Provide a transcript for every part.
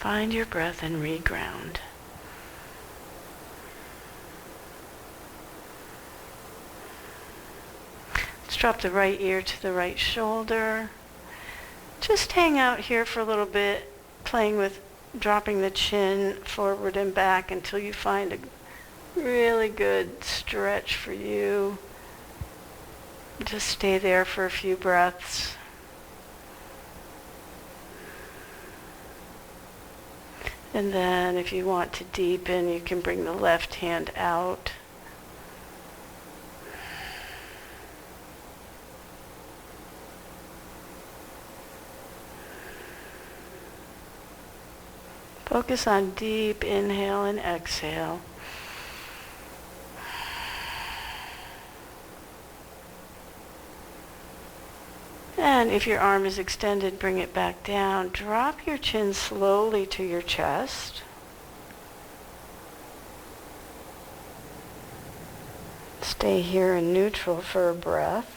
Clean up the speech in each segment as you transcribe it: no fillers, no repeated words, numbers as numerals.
Find your breath and reground. Let's drop the right ear to the right shoulder. Just hang out here for a little bit, playing with dropping the chin forward and back until you find a really good stretch for you. Just stay there for a few breaths. And then if you want to deepen, you can bring the left hand out. Focus on deep inhale and exhale. And if your arm is extended, bring it back down. Drop your chin slowly to your chest. Stay here in neutral for a breath.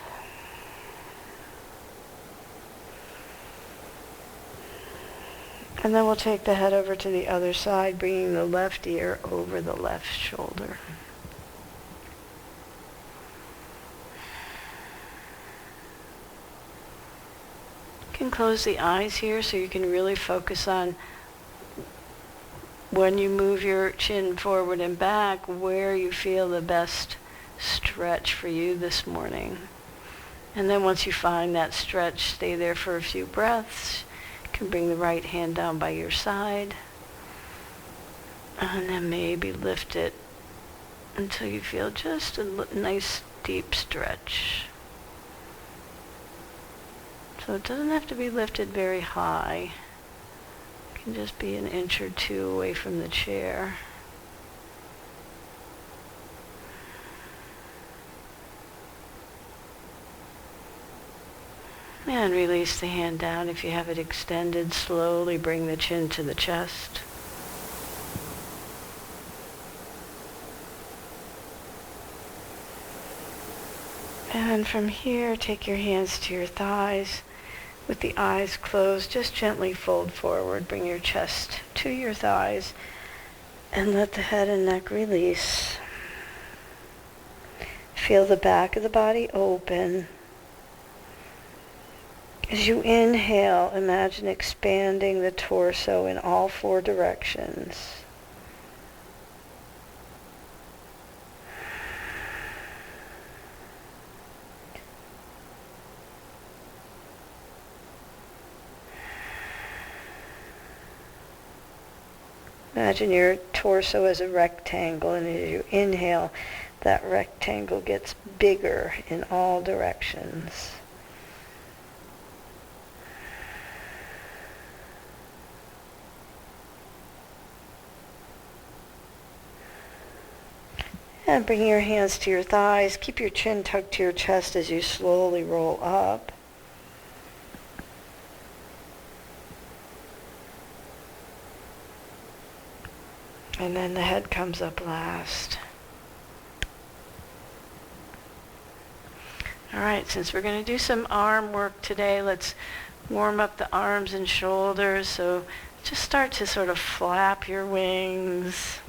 And then we'll take the head over to the other side, bringing the left ear over the left shoulder. You can close the eyes here so you can really focus on when you move your chin forward and back, where you feel the best stretch for you this morning. And then once you find that stretch, stay there for a few breaths. You can bring the right hand down by your side. And then maybe lift it until you feel just a nice deep stretch. So it doesn't have to be lifted very high. It can just be an inch or two away from the chair. And release the hand down. If you have it extended, slowly bring the chin to the chest. And from here, take your hands to your thighs. With the eyes closed, just gently fold forward. Bring your chest to your thighs and let the head and neck release. Feel the back of the body open. As you inhale, imagine expanding the torso in all four directions. Imagine your torso as a rectangle, and as you inhale, that rectangle gets bigger in all directions. And bring your hands to your thighs. Keep your chin tucked to your chest as you slowly roll up. And then the head comes up last. All right, since we're going to do some arm work today, let's warm up the arms and shoulders. So just start to sort of flap your wings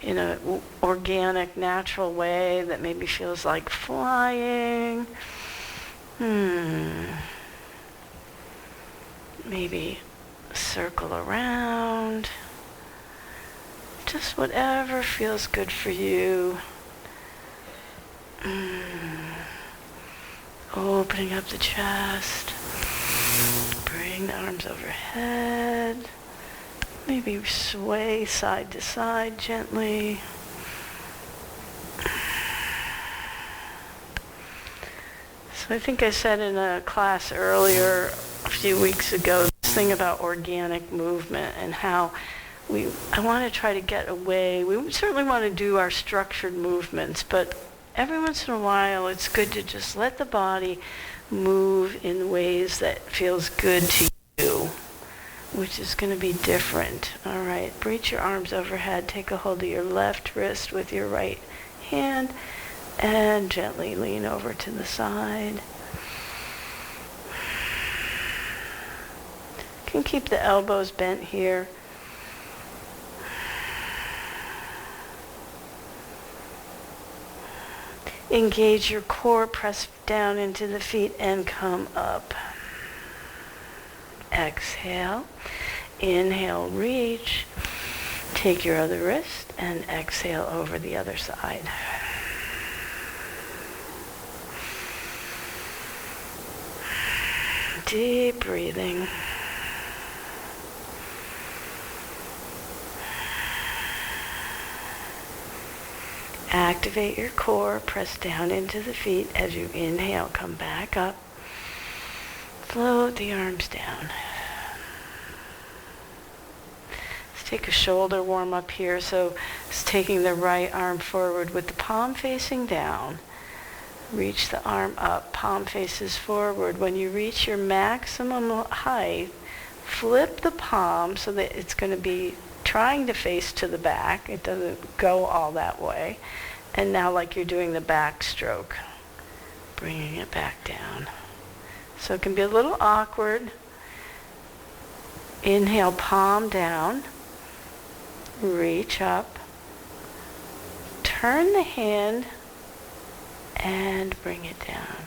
in an organic, natural way that maybe feels like flying. Maybe circle around. Just whatever feels good for you. Opening up the chest. Bring the arms overhead. Maybe sway side to side gently. So I think I said in a class earlier, a few weeks ago, this thing about organic movement and how I want to try to get away. We certainly want to do our structured movements, but every once in a while it's good to just let the body move in ways that feels good to you, which is going to be different. All right, reach your arms overhead. Take a hold of your left wrist with your right hand and gently lean over to the side. You can keep the elbows bent here. Engage your core, press down into the feet and come up. Exhale. Inhale, reach. Take your other wrist and exhale over the other side. Deep breathing. Activate your core, press down into the feet as you inhale, come back up. Float the arms down. Let's take a shoulder warm up here. So it's taking the right arm forward with the palm facing down. Reach the arm up, palm faces forward. When you reach your maximum height, flip the palm so that it's going to be trying to face to the back. It doesn't go all that way. And now like you're doing the back stroke, bringing it back down. So it can be a little awkward. Inhale, palm down. Reach up. Turn the hand and bring it down.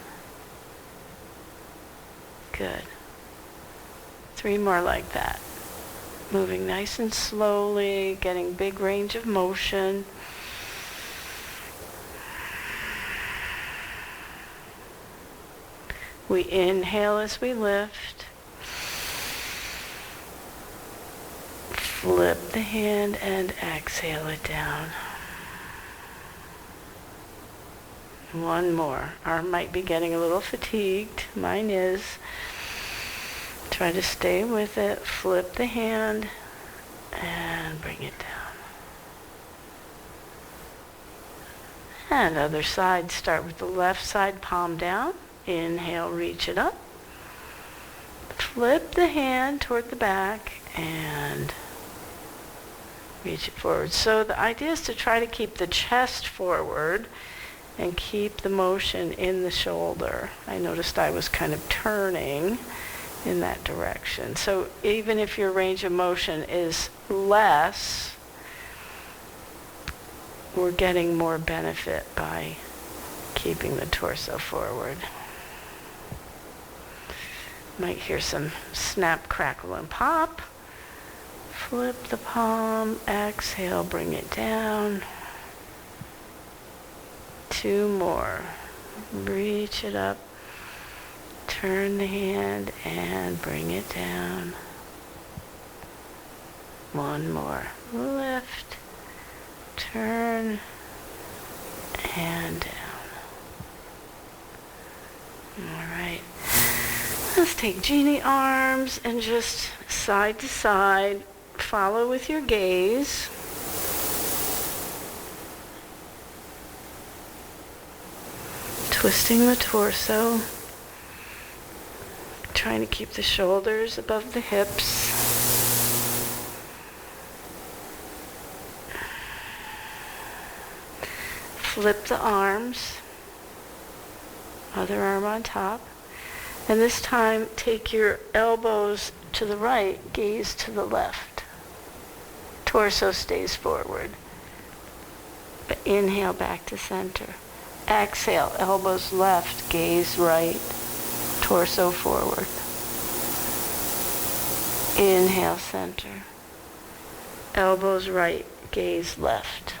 Good. 3 more like that. Moving nice and slowly, getting big range of motion. We inhale as we lift. Flip the hand and exhale it down. 1 more. Arm might be getting a little fatigued. Mine is. Try to stay with it. Flip the hand and bring it down. And other side. Start with the left side, palm down. Inhale, reach it up. Flip the hand toward the back and reach it forward. So the idea is to try to keep the chest forward and keep the motion in the shoulder. I noticed I was kind of turning in that direction. So even if your range of motion is less, we're getting more benefit by keeping the torso forward. Might hear some snap, crackle, and pop. Flip the palm, exhale, bring it down. 2 more. Reach it up. Turn the hand and bring it down. 1 more. Lift, turn, and down. All right. Let's take genie arms and just side to side. Follow with your gaze. Twisting the torso. Trying to keep the shoulders above the hips. Flip the arms. Other arm on top. And this time, take your elbows to the right, gaze to the left. Torso stays forward. But inhale back to center. Exhale, elbows left, gaze right, torso forward. Inhale, center. Elbows right, gaze left.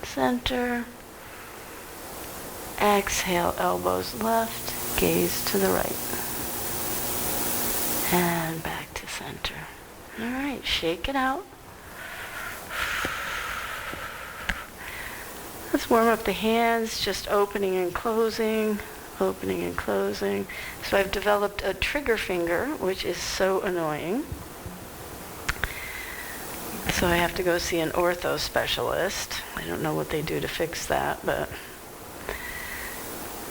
Center. Exhale, elbows left, gaze to the right. And back to center. All right, shake it out. Let's warm up the hands, just opening and closing, opening and closing. So I've developed a trigger finger, which is so annoying. So I have to go see an ortho specialist. I don't know what they do to fix that, but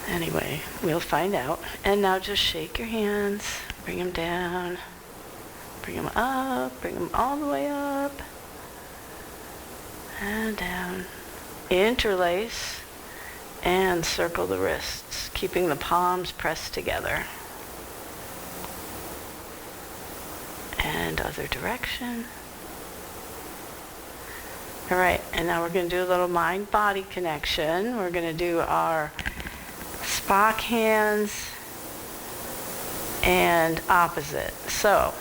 anyway, we'll find out. And now just shake your hands, bring them down, bring them up, bring them all the way up, and down. Interlace and circle the wrists, keeping the palms pressed together. And other direction. All right, and now we're going to do a little mind-body connection. We're going to do our Spock hands and opposite. So,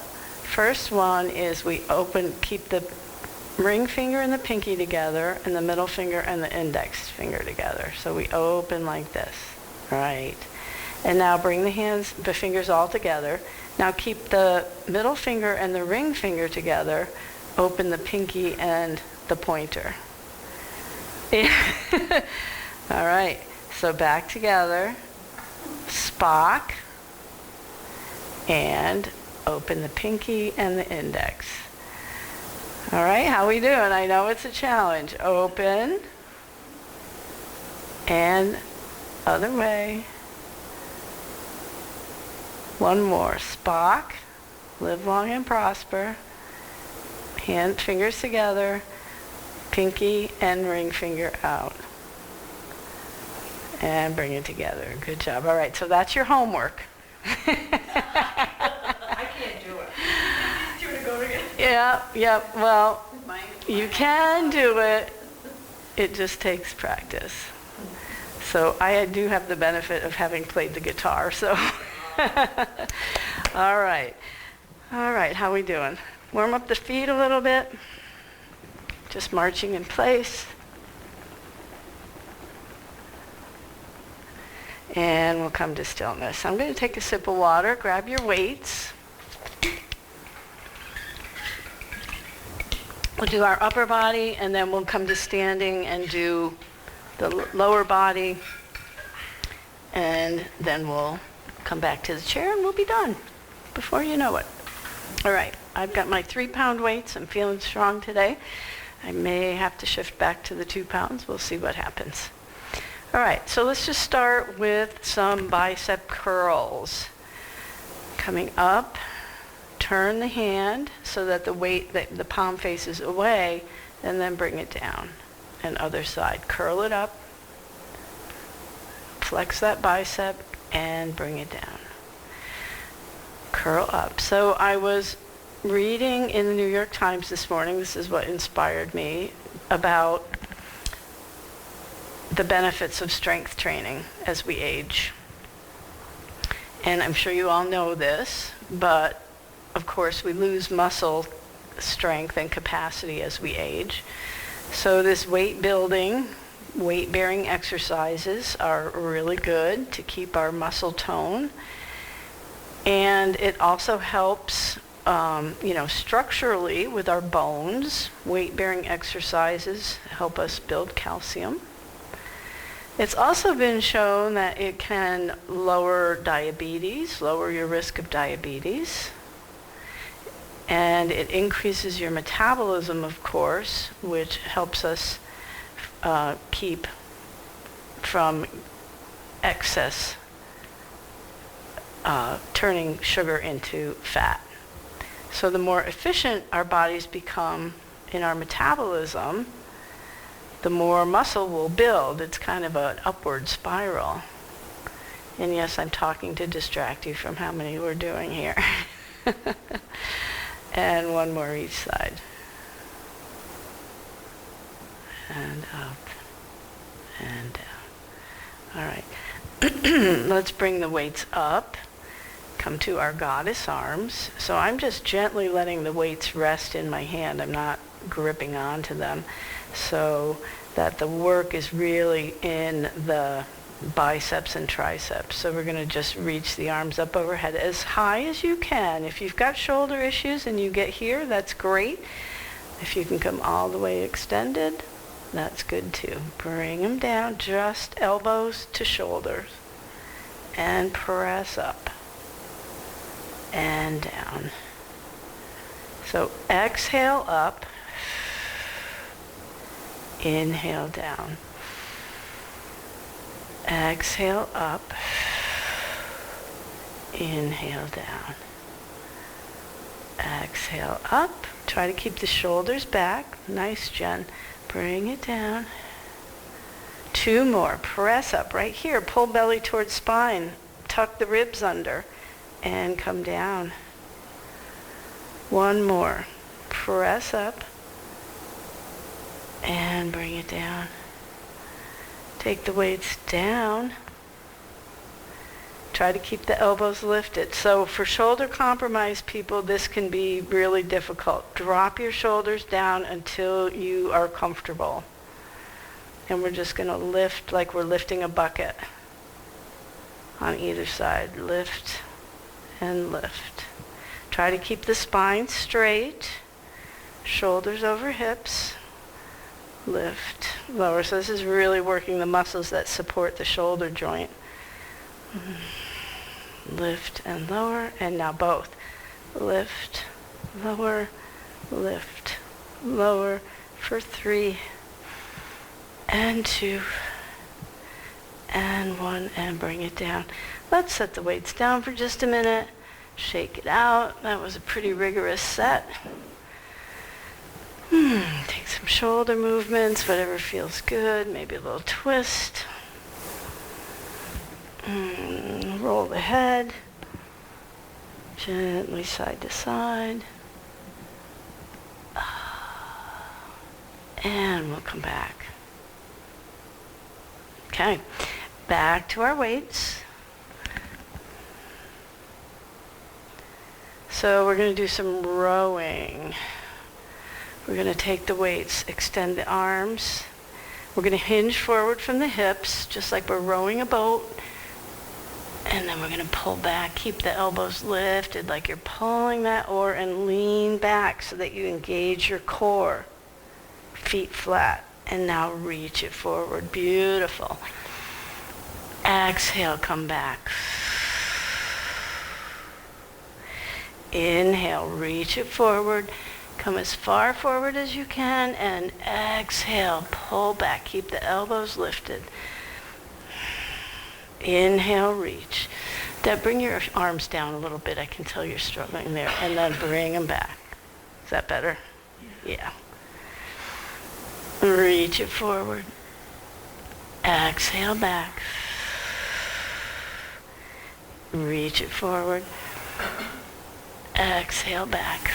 first one is we keep the ring finger and the pinky together, and the middle finger and the index finger together. So we open like this, right? And now bring the fingers all together. Now keep the middle finger and the ring finger together. Open the pinky and the pointer. All right, so back together. Spock. And open the pinky and the index. All right, how we doing? I know it's a challenge. Open. And other way. One more. Spock. Live long and prosper. Fingers together. Pinky and ring finger out. And bring it together. Good job. All right, so that's your homework. I can't do it. Do you want to go again? Yeah. Well, you can do it. It just takes practice. So I do have the benefit of having played the guitar, so. All right, how we doing? Warm up the feet a little bit. Just marching in place. And we'll come to stillness. I'm going to take a sip of water. Grab your weights. We'll do our upper body, and then we'll come to standing and do the lower body. And then we'll come back to the chair, and we'll be done before you know it. All right, I've got my 3-pound weights. I'm feeling strong today. I may have to shift back to the 2 pounds. We'll see what happens. All right, so let's just start with some bicep curls. Coming up, turn the hand so that the palm faces away, and then bring it down. And other side, curl it up, flex that bicep, and bring it down. Curl up. So I was reading in the New York Times this morning, this is what inspired me, about the benefits of strength training as we age. And I'm sure you all know this, but of course we lose muscle strength and capacity as we age. So this weight-bearing exercises are really good to keep our muscle tone. And it also helps, structurally with our bones. Weight-bearing exercises help us build calcium. It's also been shown that it can lower your risk of diabetes. And it increases your metabolism, of course, which helps us keep from excess, turning sugar into fat. So the more efficient our bodies become in our metabolism, the more muscle will build. It's kind of an upward spiral. And yes, I'm talking to distract you from how many we're doing here. And one more each side. And up and down. All right. Let's bring the weights up. Come to our goddess arms. So I'm just gently letting the weights rest in my hand. I'm not gripping onto them, so that the work is really in the biceps and triceps. So we're going to just reach the arms up overhead as high as you can. If you've got shoulder issues and you get here, that's great. If you can come all the way extended, that's good too. Bring them down, just elbows to shoulders, and press up and down. So exhale up, inhale down. Exhale up, inhale down. Exhale up. Try to keep the shoulders back. Nice, Jen. Bring it down. 2 more. Press up right here. Pull belly towards spine. Tuck the ribs under and come down. 1 more. Press up and bring it down. Take the weights down. Try to keep the elbows lifted. So for shoulder compromised people, this can be really difficult. Drop your shoulders down until you are comfortable. And we're just going to lift like we're lifting a bucket on either side. Lift and lift. Try to keep the spine straight. Shoulders over hips. Lift, lower. So this is really working the muscles that support the shoulder joint. Lift and lower, and now both. Lift, lower, lift, lower for 3 and 2 and 1, and bring it down. Let's set the weights down for just a minute. Shake it out. That was a pretty rigorous set. Take some shoulder movements, whatever feels good. Maybe a little twist. Roll the head. Gently side to side. And we'll come back. Okay, back to our weights. So we're going to do some rowing. We're going to take the weights, extend the arms. We're going to hinge forward from the hips, just like we're rowing a boat. And then we're going to pull back, keep the elbows lifted like you're pulling that oar, and lean back so that you engage your core. Feet flat. And now reach it forward. Beautiful. Exhale, come back. Inhale, reach it forward. Come as far forward as you can, and exhale, pull back. Keep the elbows lifted. Inhale, reach. Deb, bring your arms down a little bit. I can tell you're struggling there. And then bring them back. Is that better? Yeah. Reach it forward. Exhale back. Reach it forward. Exhale back.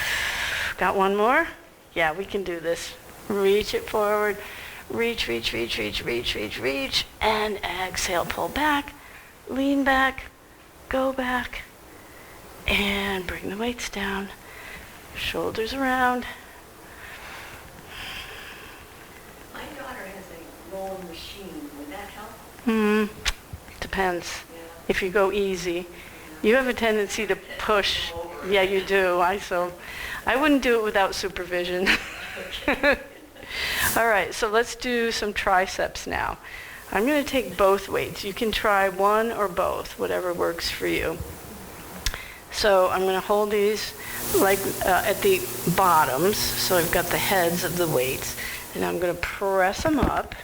Got one more? Yeah, we can do this. Reach it forward. Reach, reach, reach, reach, reach, reach, reach. And exhale, pull back. Lean back. Go back. And bring the weights down. Shoulders around. My daughter has a rowing machine. Would that help? Depends. Yeah. If you go easy. You have a tendency to push. Yeah, you do. I wouldn't do it without supervision. All right, so let's do some triceps now. I'm going to take both weights. You can try one or both, whatever works for you. So I'm going to hold these like at the bottoms. So I've got the heads of the weights. And I'm going to press them up.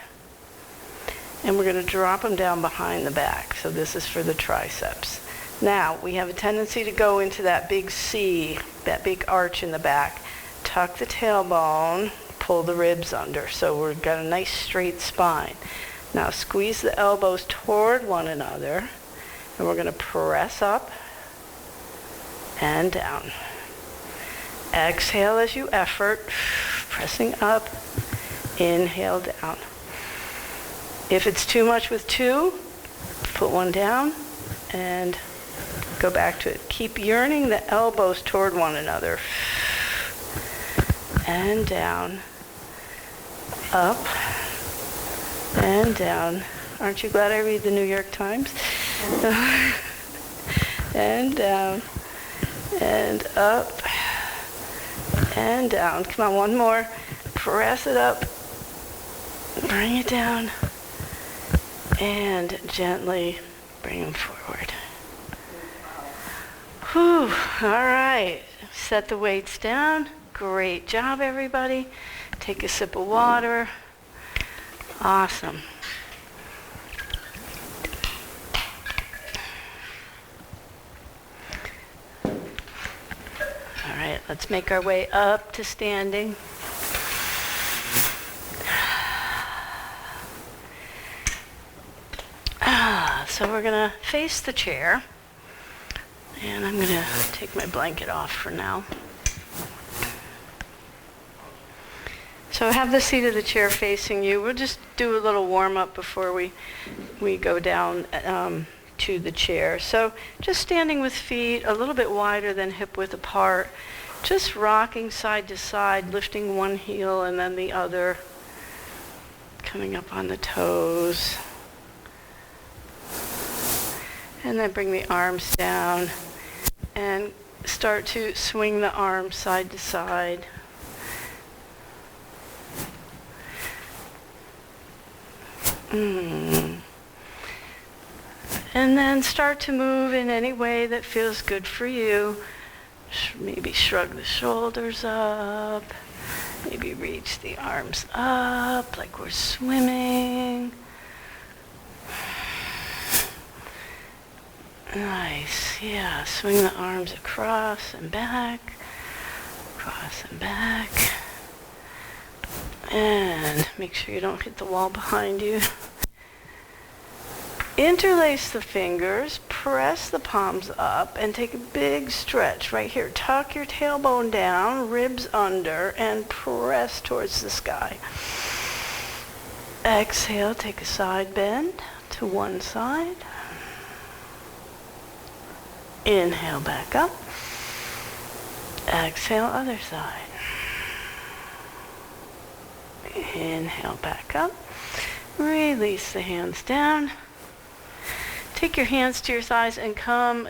And we're going to drop them down behind the back. So this is for the triceps. Now, we have a tendency to go into that big C, that big arch in the back. Tuck the tailbone, pull the ribs under. So we've got a nice straight spine. Now squeeze the elbows toward one another. And we're going to press up and down. Exhale as you effort, pressing up. Inhale down. If it's too much with 2, put one down and go back to it. Keep yearning the elbows toward one another. And down. Up. And down. Aren't you glad I read the New York Times? And down. And up. And down. Come on, one more. Press it up. Bring it down. And gently bring them forward. Whew. All right. Set the weights down. Great job, everybody. Take a sip of water. Awesome. All right, let's make our way up to standing. So we're going to face the chair. And I'm going to take my blanket off for now. So have the seat of the chair facing you. We'll just do a little warm-up before we go down to the chair. So just standing with feet a little bit wider than hip width apart, just rocking side to side, lifting one heel and then the other, coming up on the toes. And then bring the arms down and start to swing the arms side to side. And then start to move in any way that feels good for you. Maybe shrug the shoulders up. Maybe reach the arms up like we're swimming. Nice, yeah. Swing the arms across and back. Across and back. And make sure you don't hit the wall behind you. Interlace the fingers, press the palms up, and take a big stretch right here. Tuck your tailbone down, ribs under, and press towards the sky. Exhale, take a side bend to one side. Inhale back up. Exhale, other side. Inhale back up. Release the hands down. Take your hands to your thighs and come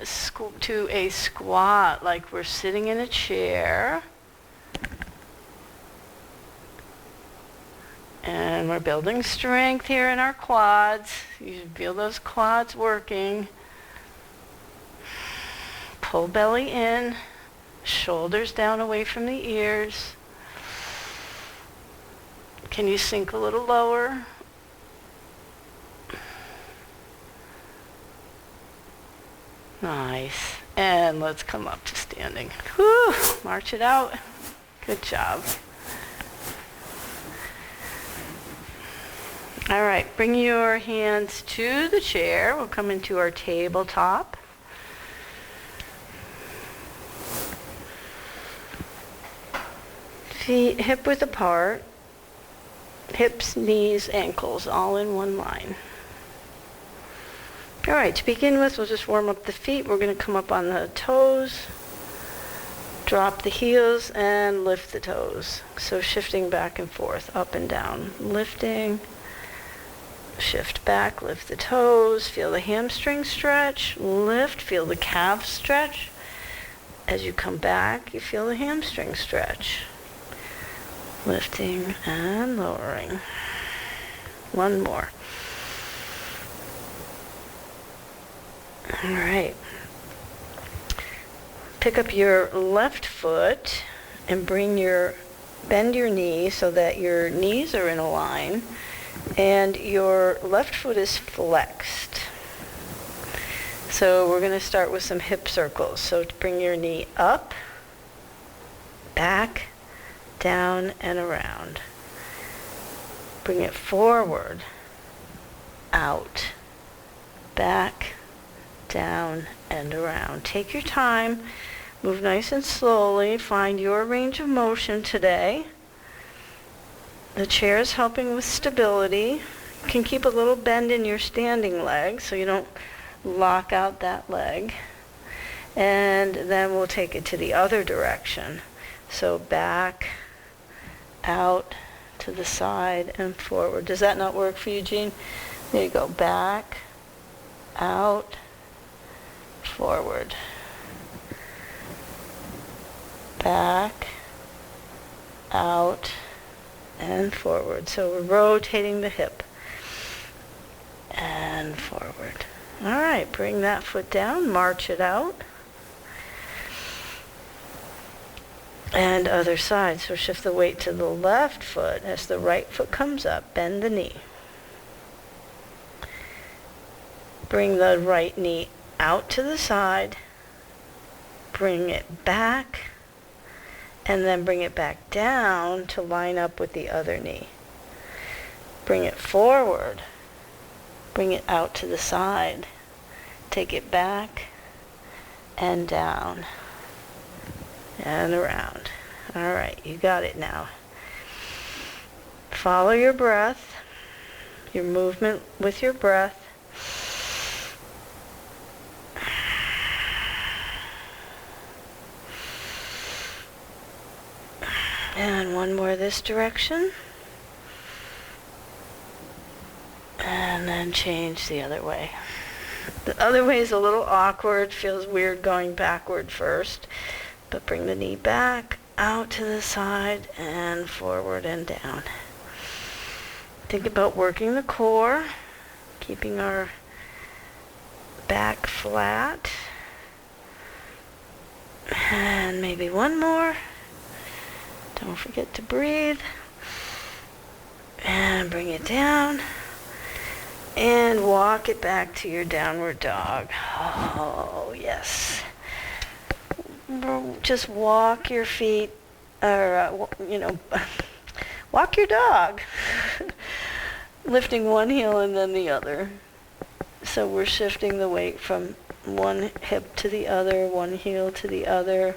to a squat like we're sitting in a chair. And we're building strength here in our quads. You should feel those quads working. Pull belly in, shoulders down away from the ears. Can you sink a little lower? Nice. And let's come up to standing. Whew, march it out. Good job. All right, bring your hands to the chair. We'll come into our tabletop. Feet hip width apart. Hips, knees, ankles, all in one line. All right, to begin with, we'll just warm up the feet. We're going to come up on the toes, drop the heels, and lift the toes. So shifting back and forth, up and down. Lifting, shift back, lift the toes, feel the hamstring stretch, lift, feel the calf stretch. As you come back, you feel the hamstring stretch. Lifting and lowering. One more. All right. Pick up your left foot and bend your knee so that your knees are in a line and your left foot is flexed. So we're going to start with some hip circles. So bring your knee up, back, down, and around. Bring it forward, out, back, down, and around. Take your time. Move nice and slowly. Find your range of motion today. The chair is helping with stability. You can keep a little bend in your standing leg so you don't lock out that leg. And then we'll take it to the other direction. So back, out, to the side, and forward. Does that not work for you, Jean? There you go. Back, out, forward. Back, out, and forward. So we're rotating the hip. And forward. All right, bring that foot down, march it out. And other side. So shift the weight to the left foot as the right foot comes up. Bend the knee. Bring the right knee out to the side. Bring it back. And then bring it back down to line up with the other knee. Bring it forward. Bring it out to the side. Take it back and down. And around. All right, you got it now. follow your breath, your movement with your breath. And one more this direction. And then change the other way. The other way is a little awkward, feels weird going backward first, but bring the knee back, out to the side, and forward and down. Think about working the core, keeping our back flat. And maybe one more. Don't forget to breathe. And bring it down. And walk it back to your downward dog. Oh, yes. Just walk your feet, or, walk your dog. Lifting one heel and then the other. So we're shifting the weight from one hip to the other, one heel to the other,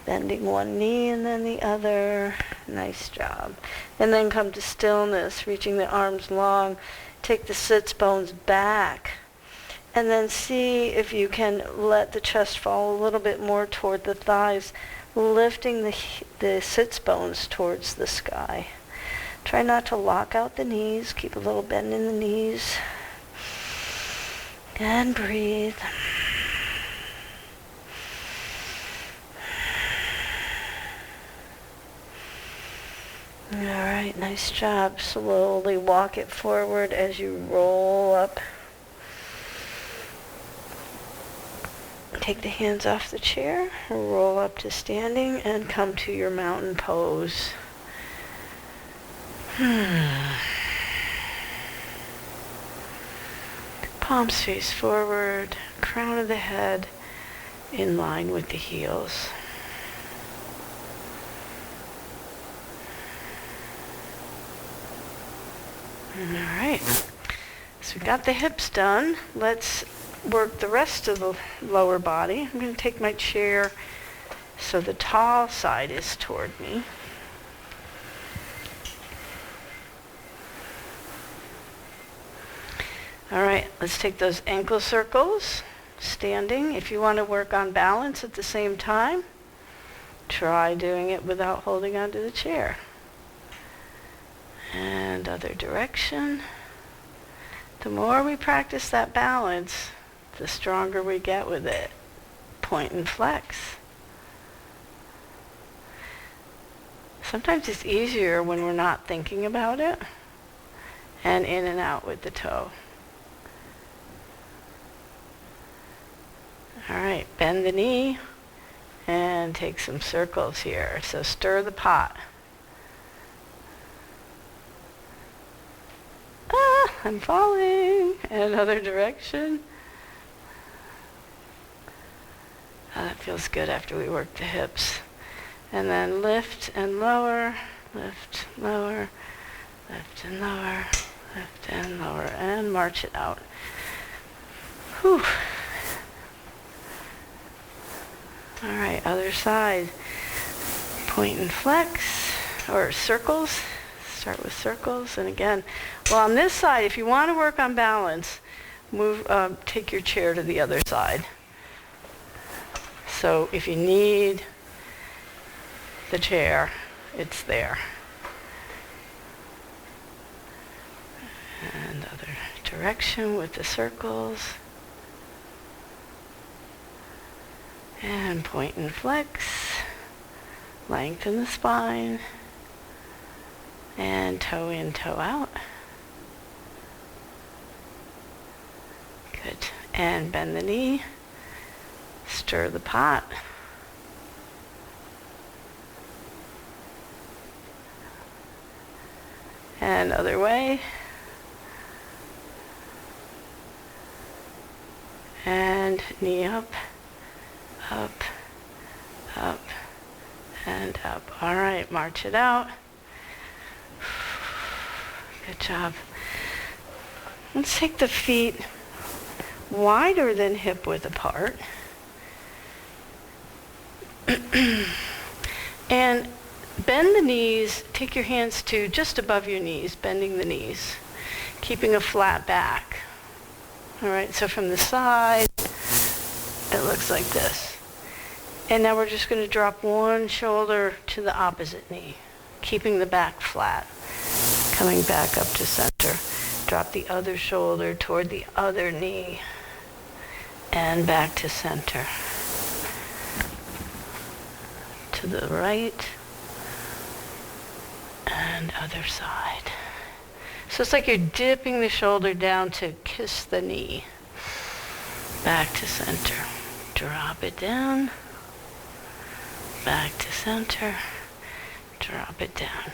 bending one knee and then the other. Nice job. And then come to stillness, reaching the arms long. Take the sits bones back. And then see if you can let the chest fall a little bit more toward the thighs, lifting the sits bones towards the sky. Try not to lock out the knees. Keep a little bend in the knees. And breathe. All right, nice job. Slowly walk it forward as you roll up. Take the hands off the chair, roll up to standing, and come to your mountain pose. Palms face forward, crown of the head in line with the heels. All right, so we got the hips done. Let's work the rest of the lower body. I'm going to take my chair so the tall side is toward me. All right, let's take those ankle circles, standing. If you want to work on balance at the same time, try doing it without holding onto the chair. And other direction. The more we practice that balance, the stronger we get with it. Point and flex. Sometimes it's easier when we're not thinking about it. And in and out with the toe. All right, bend the knee and take some circles here. So stir the pot. I'm falling. And other direction. Oh, that feels good after we work the hips. And then lift and lower, lift, lower, lift and lower, lift and lower, and march it out. Whew. All right, other side. Point and flex, or circles. Start with circles, and again, well, on this side, if you want to work on balance, take your chair to the other side. So if you need the chair, it's there. And other direction with the circles. And point and flex. Lengthen the spine. And toe in, toe out. Good. And bend the knee. Stir the pot. And other way. And knee up, up, up, and up. All right, march it out. Good job. Let's take the feet wider than hip width apart. And bend bend the knees, take your hands to just above your knees, bending the knees, keeping a flat back. All right, so from the side, it looks like this. And now we're just going to drop one shoulder to the opposite knee, keeping the back flat, coming back up to center. Drop the other shoulder toward the other knee, and back to center. To the right, and other side. So it's like you're dipping the shoulder down to kiss the knee. Back to center. Drop it down. Back to center. Drop it down.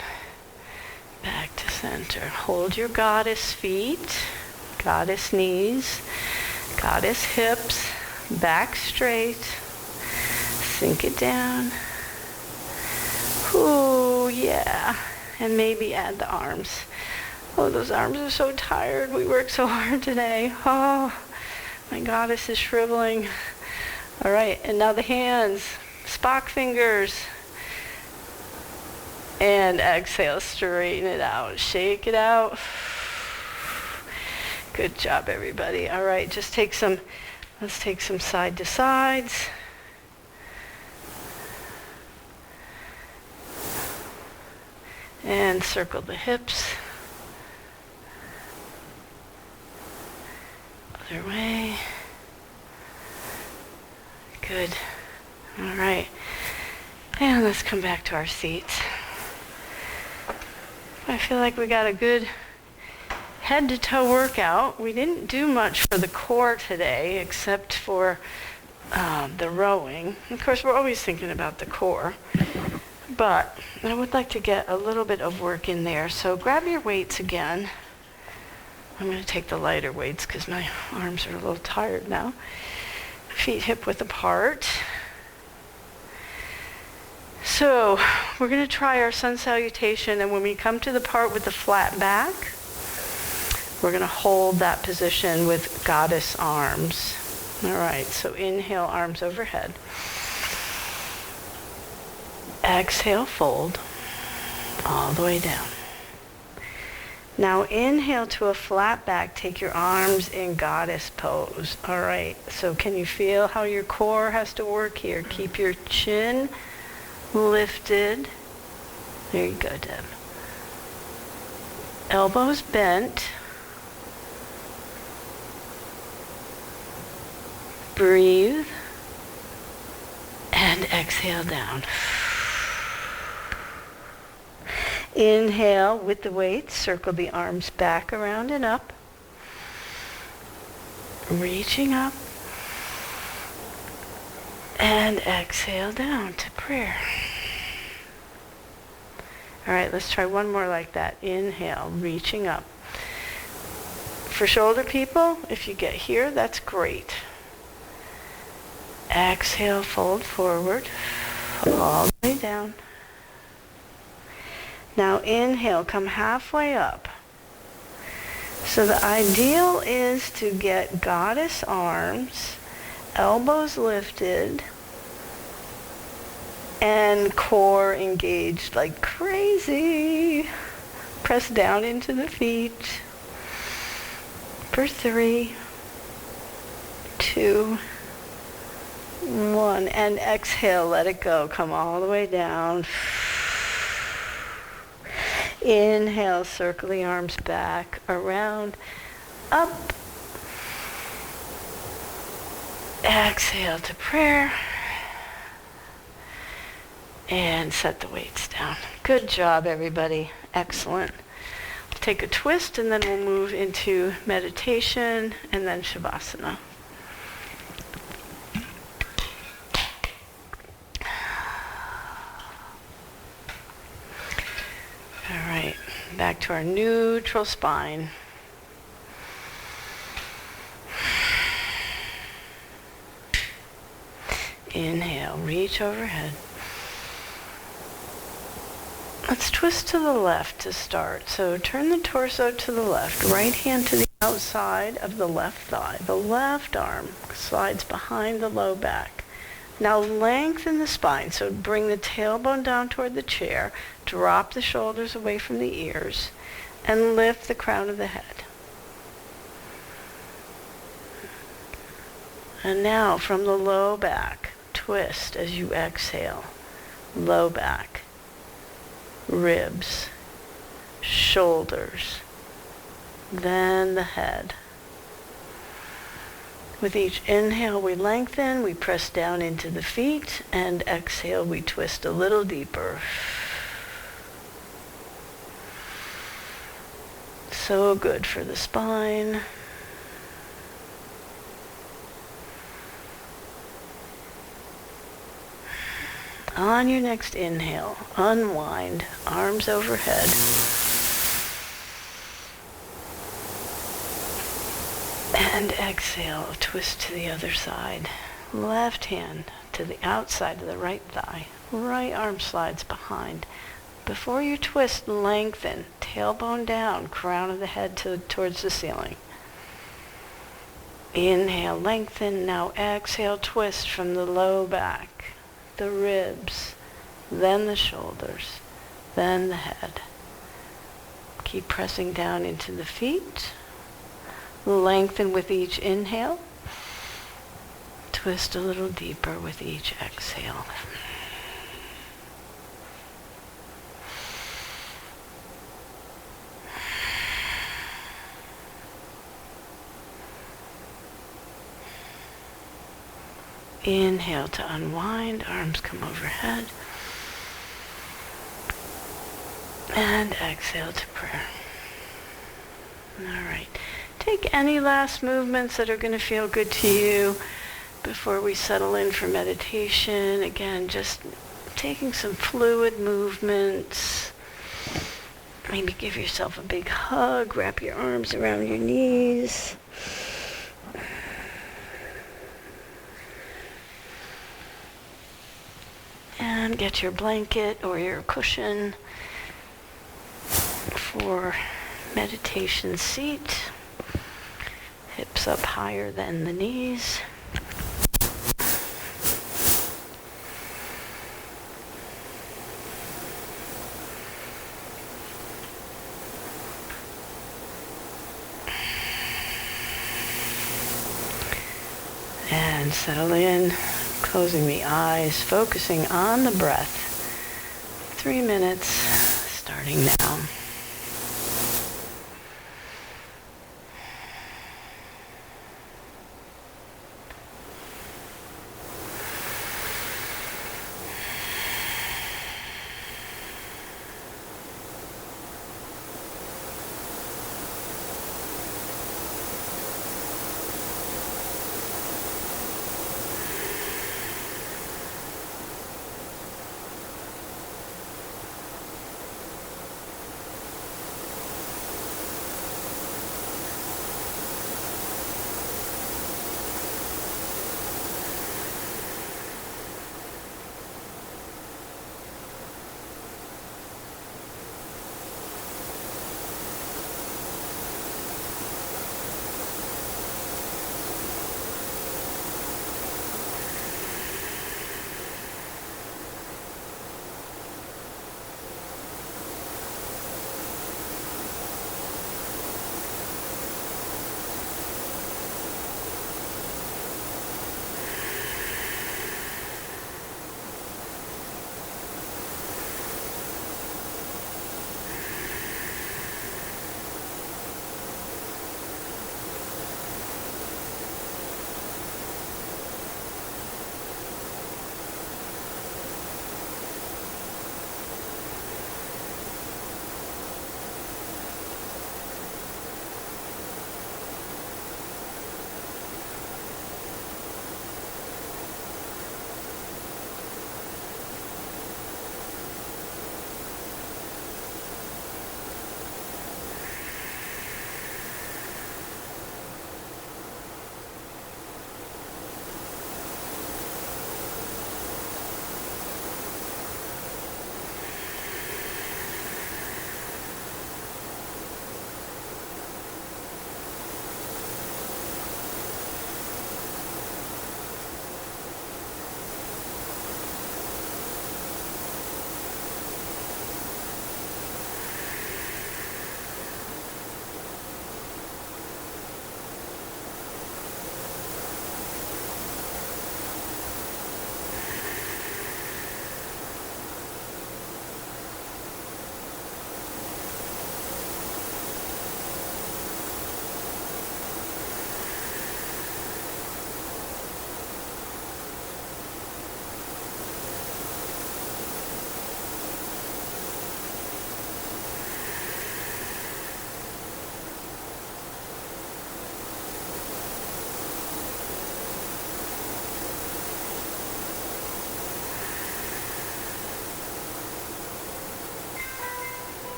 Back to center. Hold your goddess feet, goddess knees, goddess hips, back straight. Sink it down. Ooh, yeah. And maybe add the arms. Oh, those arms are so tired. We worked so hard today. Oh, my goddess is shriveling. All right, and now the hands, Spock fingers. And exhale, straighten it out. Shake it out. Good job, everybody. All right, let's take some side to sides. And circle the hips. Other way. Good. All right. And let's come back to our seats. I feel like we got a good head to toe workout. We didn't do much for the core today except for the rowing. Of course, we're always thinking about the core. But I would like to get a little bit of work in there. So grab your weights again. I'm going to take the lighter weights because my arms are a little tired now. Feet hip width apart. So we're going to try our sun salutation, and when we come to the part with the flat back, we're going to hold that position with goddess arms. All right, so inhale, arms overhead. Exhale, fold all the way down. Now inhale to a flat back. Take your arms in goddess pose. All right, so can you feel how your core has to work here? Keep your chin lifted. There you go, Deb. Elbows bent. Breathe. And exhale down. Inhale with the weights, circle the arms back, around, and up. Reaching up. And exhale down to prayer. All right, let's try one more like that. Inhale, reaching up. For shoulder people, if you get here, that's great. Exhale, fold forward, all the way down. Now inhale, come halfway up. So the ideal is to get goddess arms, elbows lifted, and core engaged like crazy. Press down into the feet. For 3, 2, 1. And exhale, let it go. Come all the way down. Inhale, circle the arms back, around, up. Exhale to prayer. And set the weights down. Good job, everybody. Excellent. We'll take a twist, and then we'll move into meditation, and then Shavasana. All right, back to our neutral spine. Inhale, reach overhead. Let's twist to the left to start. So turn the torso to the left. Right hand to the outside of the left thigh. The left arm slides behind the low back. Now lengthen the spine. So bring the tailbone down toward the chair, drop the shoulders away from the ears, and lift the crown of the head. And now from the low back, twist as you exhale. Low back, ribs, shoulders, then the head. With each inhale, we lengthen, we press down into the feet, and exhale, we twist a little deeper. So good for the spine. On your next inhale, unwind, arms overhead. And exhale, twist to the other side. Left hand to the outside of the right thigh. Right arm slides behind. Before you twist, lengthen. Tailbone down, crown of the head towards the ceiling. Inhale, lengthen. Now exhale, twist from the low back, the ribs, then the shoulders, then the head. Keep pressing down into the feet. Lengthen with each inhale. Twist a little deeper with each exhale. Inhale to unwind, arms come overhead. And exhale to prayer. All right. Take any last movements that are going to feel good to you before we settle in for meditation. Again, just taking some fluid movements. Maybe give yourself a big hug, wrap your arms around your knees. And get your blanket or your cushion for meditation seat. Hips up higher than the knees. And settle in, closing the eyes, focusing on the breath. 3 minutes, starting now.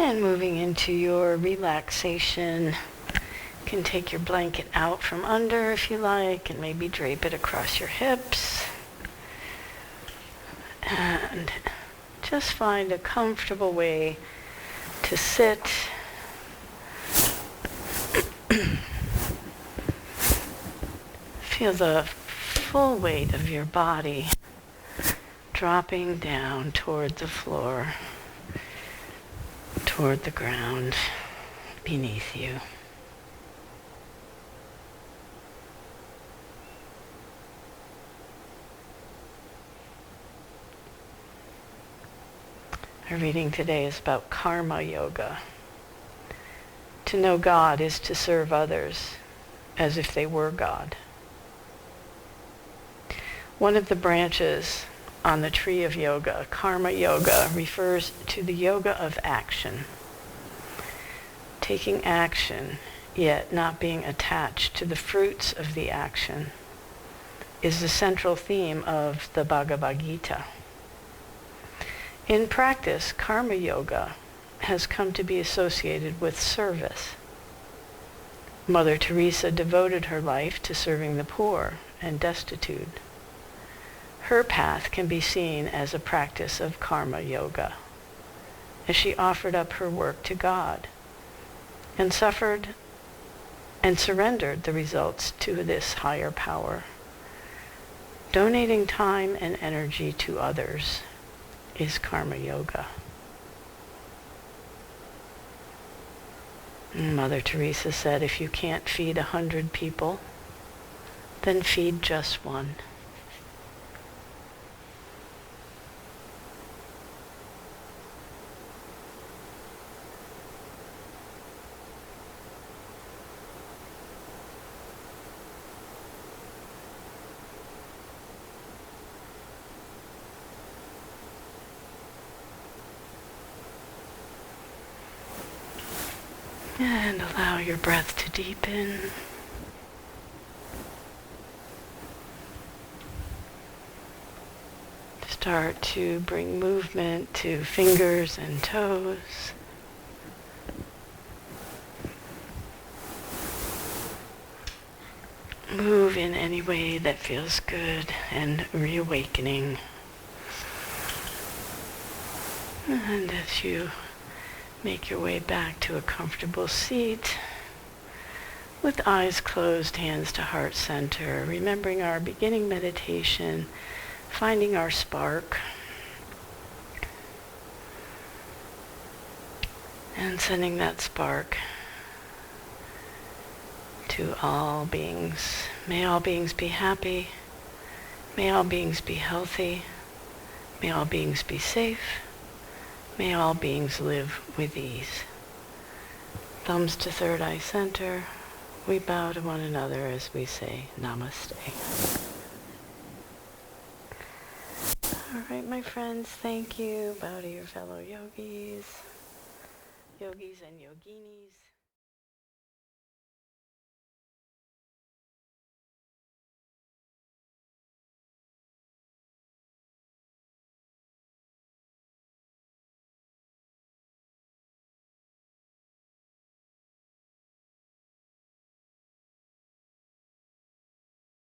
And moving into your relaxation, you can take your blanket out from under if you like and maybe drape it across your hips. And just find a comfortable way to sit. Feel the full weight of your body dropping down toward the floor, toward the ground beneath you. Our reading today is about karma yoga. To know God is to serve others as if they were God. One of the branches on the tree of yoga, karma yoga, refers to the yoga of action. Taking action, yet not being attached to the fruits of the action, is the central theme of the Bhagavad Gita. In practice, karma yoga has come to be associated with service. Mother Teresa devoted her life to serving the poor and destitute. Her path can be seen as a practice of karma yoga, as she offered up her work to God and suffered and surrendered the results to this higher power. Donating time and energy to others is karma yoga. Mother Teresa said, if you can't feed 100 people, then feed just one. And allow your breath to deepen. Start to bring movement to fingers and toes. Move in any way that feels good and reawakening. And as you make your way back to a comfortable seat, with eyes closed, hands to heart center, remembering our beginning meditation, finding our spark, and sending that spark to all beings. May all beings be happy. May all beings be healthy. May all beings be safe. May all beings live with ease. Thumbs to third eye center. We bow to one another as we say namaste. All right, my friends, thank you. Bow to your fellow yogis and yoginis.